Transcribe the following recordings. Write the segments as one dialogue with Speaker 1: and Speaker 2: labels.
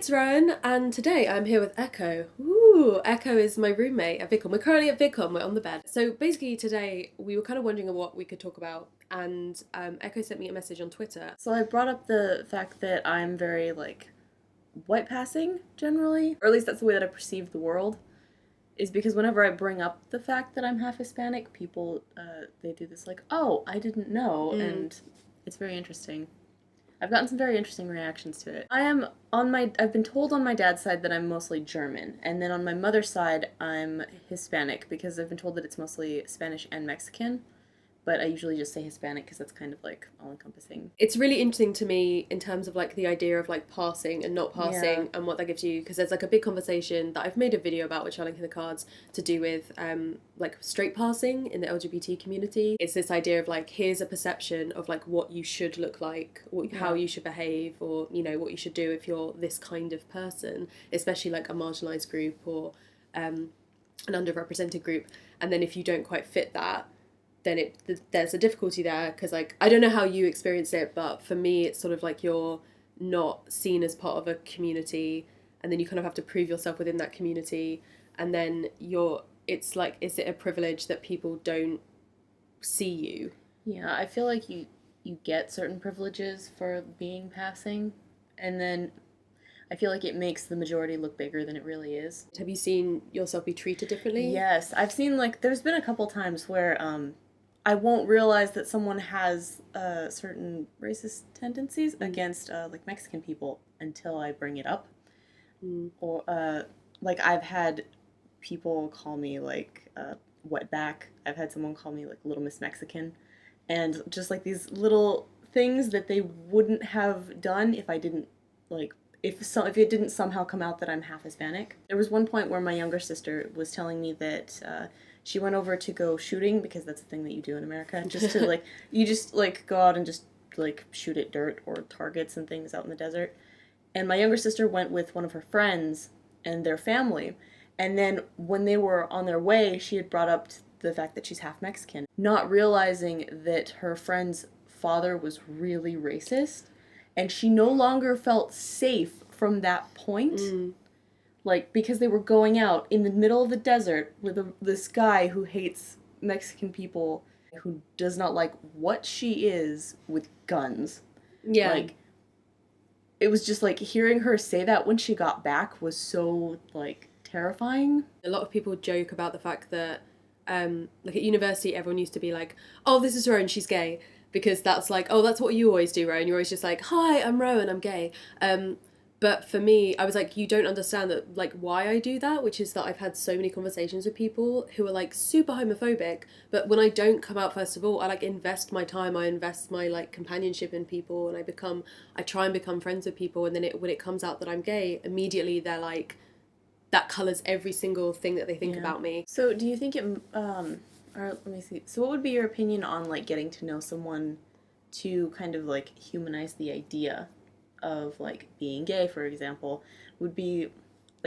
Speaker 1: it's Rowan, and today I'm here with Echo. Ooh, Echo is my roommate at Vidcon. We're currently at Vidcon, we're on the bed. So basically today we were kind of wondering what we could talk about, and Echo sent me a message on Twitter.
Speaker 2: So I brought up the fact that I'm very, white passing, generally. Or at least that's the way that I perceive the world. Is because whenever I bring up the fact that I'm half Hispanic, people, they do this oh, I didn't know, and it's very interesting. I've gotten some very interesting reactions to it. I've been told on my dad's side that I'm mostly German, and then on my mother's side, I'm Hispanic, because I've been told that it's mostly Spanish and Mexican. But I usually just say Hispanic because that's kind of all-encompassing.
Speaker 1: It's really interesting to me in terms of the idea of passing and not passing,
Speaker 2: Yeah.
Speaker 1: and what that gives you, because there's a big conversation that I've made a video about, which I'll link in the cards, to do with straight passing in the LGBT community. It's this idea of here's a perception of what you should look like, or how you should behave, or what you should do if you're this kind of person, especially a marginalized group or an underrepresented group. And then if you don't quite fit that, then there's a difficulty there, because I don't know how you experience it, but for me it's sort of you're not seen as part of a community, and then you kind of have to prove yourself within that community, and then it's is it a privilege that people don't see you?
Speaker 2: Yeah, I feel like you get certain privileges for being passing, and then I feel like it makes the majority look bigger than it really is.
Speaker 1: Have you seen yourself be treated differently?
Speaker 2: Yes, I've seen there's been a couple times where I won't realize that someone has certain racist tendencies against Mexican people until I bring it up. Or I've had people call me wetback. I've had someone call me Little Miss Mexican, and just these little things that they wouldn't have done if I didn't if it didn't somehow come out that I'm half Hispanic. There was one point where my younger sister was telling me that she went over to go shooting, because that's a thing that you do in America, just to you just go out and just shoot at dirt or targets and things out in the desert. And my younger sister went with one of her friends and their family. And then when they were on their way, she had brought up the fact that she's half Mexican, not realizing that her friend's father was really racist, and she no longer felt safe from that point. Because they were going out in the middle of the desert with this guy who hates Mexican people, who does not like what she is, with guns.
Speaker 1: Yeah.
Speaker 2: It was just hearing her say that when she got back was so terrifying.
Speaker 1: A lot of people joke about the fact that at university everyone used to be oh, this is Rowan, she's gay, because that's oh, that's what you always do, Rowan. You're always just hi, I'm Rowan, I'm gay. But for me, I was you don't understand that why I do that, which is that I've had so many conversations with people who are super homophobic, but when I don't come out, first of all, I invest my time, I invest my companionship in people, and I try and become friends with people, and then when it comes out that I'm gay, immediately they're that colours every single thing that they think about me.
Speaker 2: So do you think or let me see. So what would be your opinion on getting to know someone to kind of humanize the idea of being gay, for example? Would be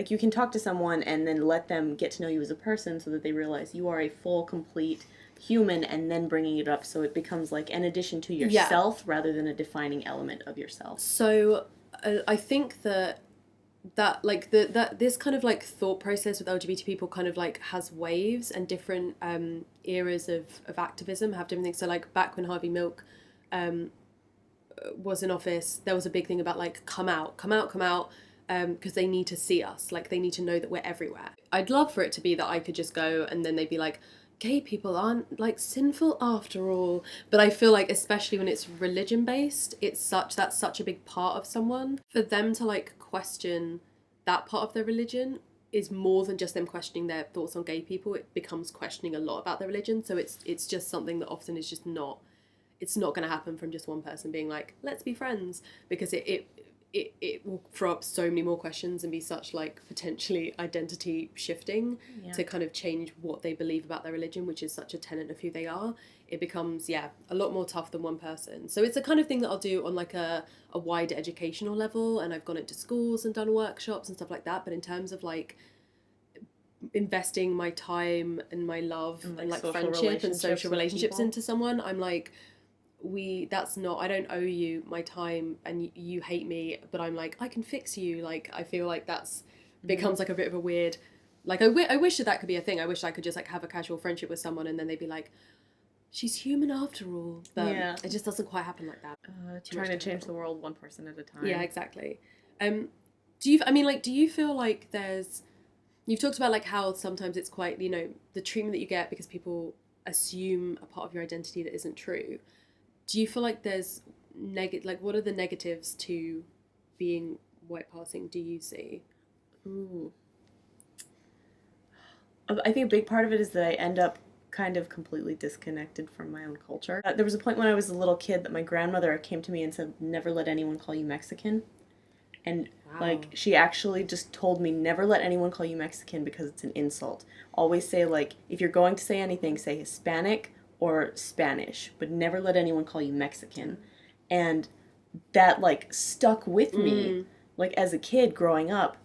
Speaker 2: you can talk to someone and then let them get to know you as a person, so that they realize you are a full, complete human, and then bringing it up so it becomes an addition to yourself, rather than a defining element of yourself.
Speaker 1: So I think that this kind of thought process with LGBT people kind of has waves, and different eras of activism have different things. So back when Harvey Milk was in office, there was a big thing about come out, because they need to see us, they need to know that we're everywhere. I'd love for it to be that I could just go and then they'd be gay people aren't sinful after all. But I feel especially when it's religion based, that's such a big part of someone. For them to question that part of their religion is more than just them questioning their thoughts on gay people. It becomes questioning a lot about their religion. So it's just something that often is just not, it's not going to happen from just one person being let's be friends, because it will throw up so many more questions and be such potentially identity shifting to kind of change what they believe about their religion, which is such a tenet of who they are. It becomes a lot more tough than one person. So it's the kind of thing that I'll do on a wider educational level, and I've gone into schools and done workshops and stuff like that. But in terms of investing my time and my love and friendship and social relationships into someone, I'm that's not, I don't owe you my time and you hate me, but I'm like, I can fix you. Like, I feel like that's becomes like a bit of a weird, like, I wish that could be a thing. I wish I could just like have a casual friendship with someone and then they'd be like, she's human after all. But
Speaker 2: Yeah.
Speaker 1: it just doesn't quite happen like that.
Speaker 2: Trying to change the world one person at a time.
Speaker 1: Yeah, exactly. Do you feel like you've talked about like how sometimes it's quite, the treatment that you get because people assume a part of your identity that isn't true. Do you feel like there's what are the negatives to being white passing, do you see?
Speaker 2: Ooh. I think a big part of it is that I end up kind of completely disconnected from my own culture. There was a point when I was a little kid that my grandmother came to me and said, never let anyone call you Mexican. And
Speaker 1: Wow.
Speaker 2: like, she actually just told me, never let anyone call you Mexican because it's an insult. Always say, like, if you're going to say anything, say Hispanic or Spanish, but never let anyone call you Mexican. And that, like, stuck with me. Like, as a kid growing up,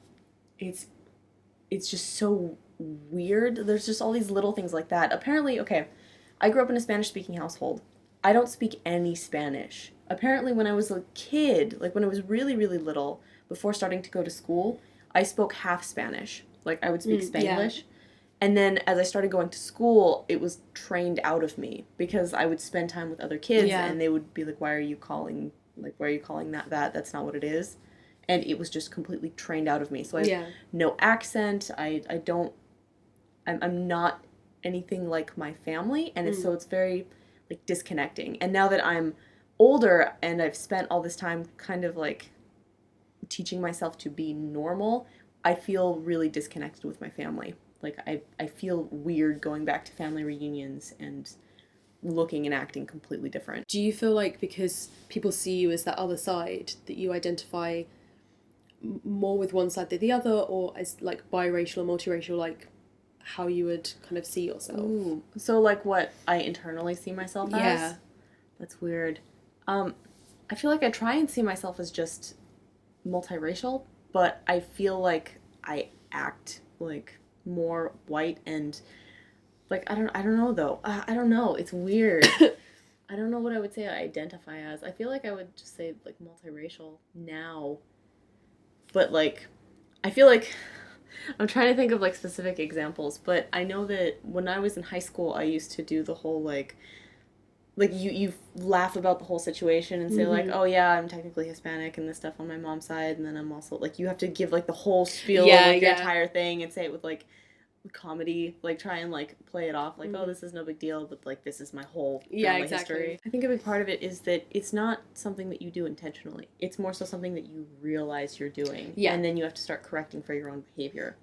Speaker 2: it's just so weird. There's just all these little things like that. Apparently, okay, I grew up in a Spanish-speaking household. I don't speak any Spanish. Apparently, when I was a kid, like when I was really, really little, before starting to go to school, I spoke half Spanish. Like, I would speak Spanglish. Yeah. And then as I started going to school, it was trained out of me because I would spend time with other kids and they would be like, why are you calling that? That's not what it is. And it was just completely trained out of me. So I have no accent. I'm not anything like my family. And so it's very like disconnecting. And now that I'm older and I've spent all this time kind of like teaching myself to be normal, I feel really disconnected with my family. Like I feel weird going back to family reunions and looking and acting completely different.
Speaker 1: Do you feel like because people see you as that other side that you identify more with one side than the other, or as like biracial or multiracial, like how you would kind of see yourself?
Speaker 2: Ooh. So like what I internally see myself as? Yeah. That's weird. I feel like I try and see myself as just multiracial, but I feel like I act like more white and like I don't know though. I don't know. It's weird. I don't know what I would say I identify as. I feel like I would just say like multiracial now. But like I feel like I'm trying to think of like specific examples, but I know that when I was in high school I used to do the whole like you laugh about the whole situation and say like, oh yeah, I'm technically Hispanic and this stuff on my mom's side, and then I'm also like, you have to give like the whole spiel of your entire thing and say it with like comedy, like try and like play it off like, oh, this is no big deal, but like this is my whole family history. I think a big part of it is that it's not something that you do intentionally. It's more so something that you realize you're doing, and then you have to start correcting for your own behavior.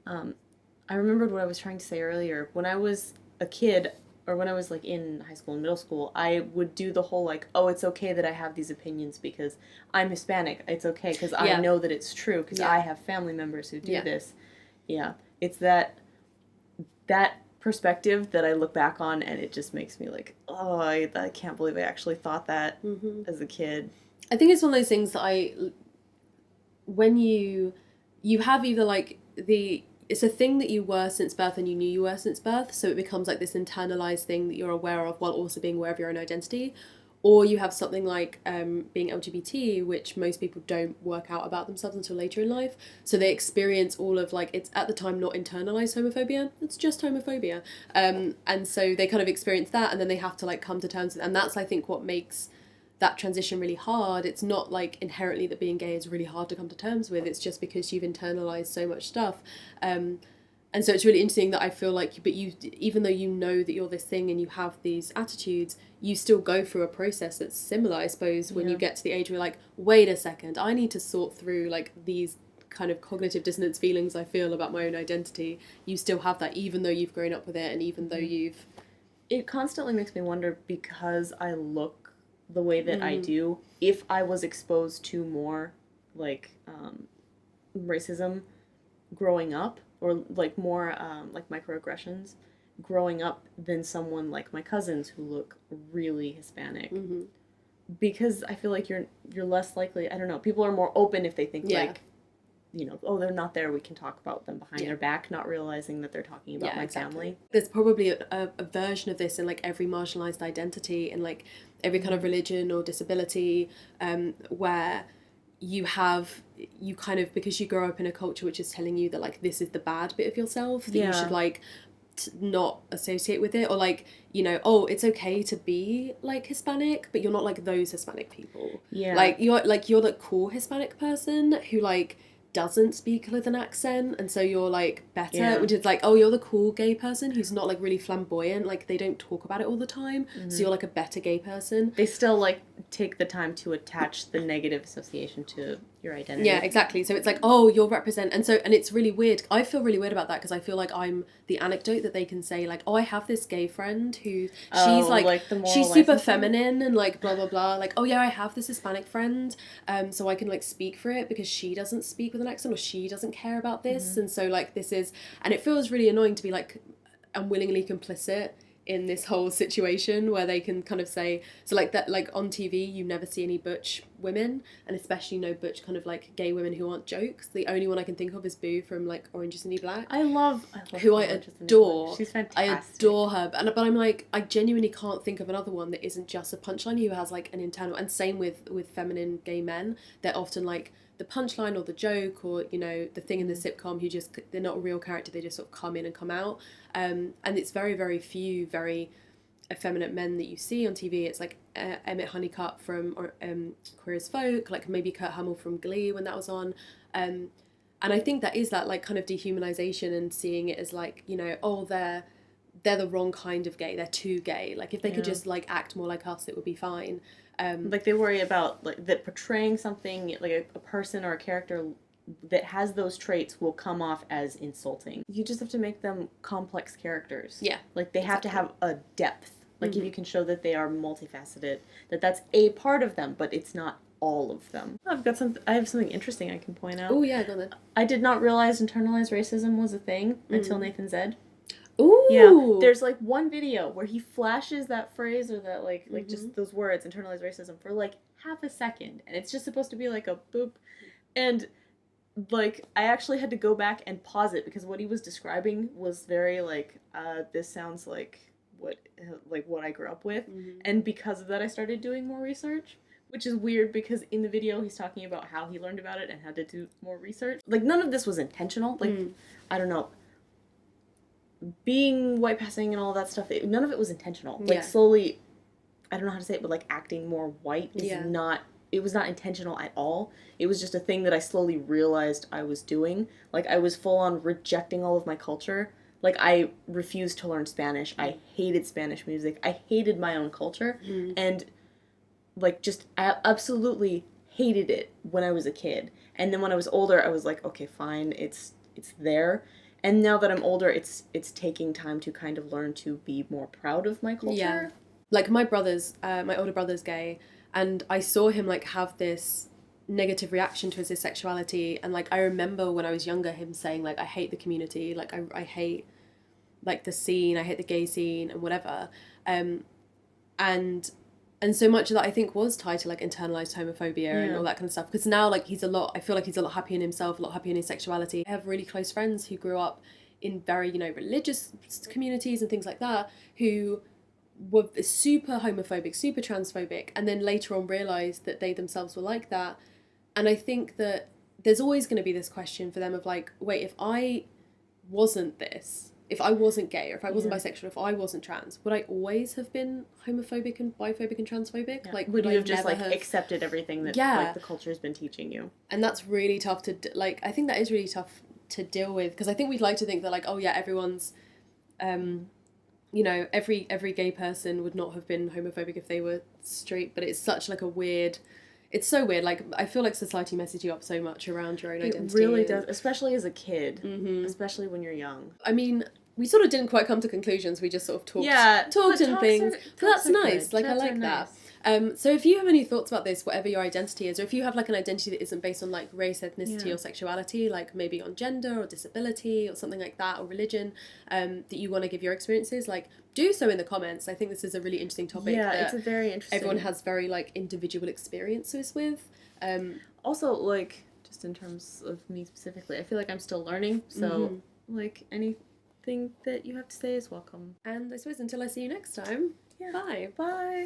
Speaker 2: I remembered what I was trying to say earlier. When I was a kid, or when I was like in high school and middle school, I would do the whole like, oh, it's okay that I have these opinions because I'm Hispanic. It's okay because I know that it's true because I have family members who do this. Yeah. It's that perspective that I look back on and it just makes me like, oh, I can't believe I actually thought that as a kid.
Speaker 1: I think it's one of those things that when you have either like it's a thing that you were since birth and you knew you were since birth, so it becomes like this internalized thing that you're aware of while also being aware of your own identity. Or you have something like being LGBT, which most people don't work out about themselves until later in life. So they experience all of like, it's at the time not internalized homophobia, it's just homophobia. And so they kind of experience that and then they have to like come to terms with it. And that's, I think, what makes that transition really hard. It's not like inherently that being gay is really hard to come to terms with. It's just because you've internalized so much stuff. And so it's really interesting that I feel like, but you, even though you know that you're this thing and you have these attitudes, you still go through a process that's similar, I suppose, when you get to the age where you're like, wait a second, I need to sort through like these kind of cognitive dissonance feelings I feel about my own identity. You still have that, even though you've grown up with it and even though you've...
Speaker 2: It constantly makes me wonder, because I look the way that I do, if I was exposed to more like racism growing up, or like more like microaggressions growing up than someone like my cousins who look really Hispanic. Because I feel like you're less likely, I don't know, people are more open if they think like oh, they're not there, we can talk about them behind their back, not realizing that they're talking about my family.
Speaker 1: There's probably a version of this in like every marginalized identity, in like every kind of religion or disability, where you kind of, because you grow up in a culture which is telling you that like this is the bad bit of yourself, that you should like not associate with it, or like, oh, it's okay to be like Hispanic, but you're not like those Hispanic people. Like you're the cool Hispanic person who like doesn't speak with an accent, and so you're like better, which is like, oh, you're the cool gay person who's not like really flamboyant, like they don't talk about it all the time, so you're like a better gay person.
Speaker 2: They still like take the time to attach the negative association to your identity.
Speaker 1: Yeah, exactly. So it's like, oh, you'll represent, and it's really weird. I feel really weird about that, because I feel like I'm the anecdote that they can say, like, oh, I have this gay friend who she's like she's super feminine and like blah blah blah, like, oh yeah, I have this Hispanic friend, so I can like speak for it because she doesn't speak with an accent, or she doesn't care about this, and so like this is, and it feels really annoying to be like unwillingly complicit in this whole situation where they can kind of say, so like that, like on TV you never see any butch women, and especially no butch kind of like gay women who aren't jokes. The only one I can think of is Boo from like Orange Is the New Black.
Speaker 2: I love
Speaker 1: who I adore.
Speaker 2: She's fantastic.
Speaker 1: I adore her, but I'm like, I genuinely can't think of another one that isn't just a punchline, who has like an internal, and same with feminine gay men. They're often like the punchline or the joke, or the thing in the sitcom who just, they're not a real character, they just sort of come in and come out, and it's very, very few very effeminate men that you see on TV. It's like Emmett Honeycutt from Queer as Folk, like maybe Kurt Hummel from Glee when that was on, and I think that is that like kind of dehumanization, and seeing it as like, oh, they're the wrong kind of gay, they're too gay, like if they could just like act more like us, it would be fine.
Speaker 2: Like they worry about like that portraying something like a person or a character that has those traits will come off as insulting. You just have to make them complex characters.
Speaker 1: Yeah,
Speaker 2: like they have to have a depth. Like if you can show that they are multifaceted, that's a part of them, but it's not all of them. I have something interesting I can point out.
Speaker 1: Oh yeah, go on then.
Speaker 2: I did not realize internalized racism was a thing until Nathan Zed.
Speaker 1: Ooh.
Speaker 2: Yeah, there's like one video where he flashes that phrase, or that like just those words, internalized racism, for like half a second, and it's just supposed to be like a boop, and like I actually had to go back and pause it, because what he was describing was very like this sounds like what I grew up with, and because of that I started doing more research, which is weird because in the video he's talking about how he learned about it and had to do more research. Like none of this was intentional. Like I don't know, being white passing and all that stuff, none of it was intentional. Like slowly, I don't know how to say it, but like acting more white is not, it was not intentional at all. It was just a thing that I slowly realized I was doing. Like I was full on rejecting all of my culture. Like I refused to learn Spanish. I hated Spanish music. I hated my own culture. And like just, I absolutely hated it when I was a kid. And then when I was older, I was like, okay, fine, it's there. And now that I'm older, it's taking time to kind of learn to be more proud of my culture.
Speaker 1: Yeah. Like my older brother's gay, and I saw him like have this negative reaction to his sexuality, and like I remember when I was younger him saying like, I hate the community, like I hate like the scene, I hate the gay scene and whatever. And so much of that I think was tied to like internalized homophobia and all that kind of stuff. Because now like I feel like he's a lot happier in himself, a lot happier in his sexuality. I have really close friends who grew up in very, religious communities and things like that, who were super homophobic, super transphobic, and then later on realised that they themselves were like that. And I think that there's always going to be this question for them of like, wait, if I wasn't this, if I wasn't gay, or if I wasn't bisexual, if I wasn't trans, would I always have been homophobic and biphobic and transphobic?
Speaker 2: Yeah.
Speaker 1: Like,
Speaker 2: would you have just like accepted everything that like the culture has been teaching you? And
Speaker 1: that's really tough to like. I think that is really tough to deal with, because I think we'd like to think that like, oh yeah, everyone's, every gay person would not have been homophobic if they were straight. But it's such like a weird. It's so weird. Like I feel like society messes you up so much around your own identity.
Speaker 2: It really does, especially as a kid. Especially when you're young.
Speaker 1: I mean, we sort of didn't quite come to conclusions. We just sort of talked and things. But that's nice. Like I like that. So if you have any thoughts about this, whatever your identity is, or if you have like an identity that isn't based on like race, ethnicity, or sexuality, like maybe on gender or disability or something like that, or religion, that you want to give your experiences, like do so in the comments. I think this is a really interesting topic.
Speaker 2: Yeah, it's a very interesting.
Speaker 1: Everyone has very like individual experiences with.
Speaker 2: Also, like just in terms of me specifically. I feel like I'm still learning, so like anything that you have to say is welcome.
Speaker 1: And I suppose until I see you next time,
Speaker 2: Yeah.
Speaker 1: bye.
Speaker 2: Bye.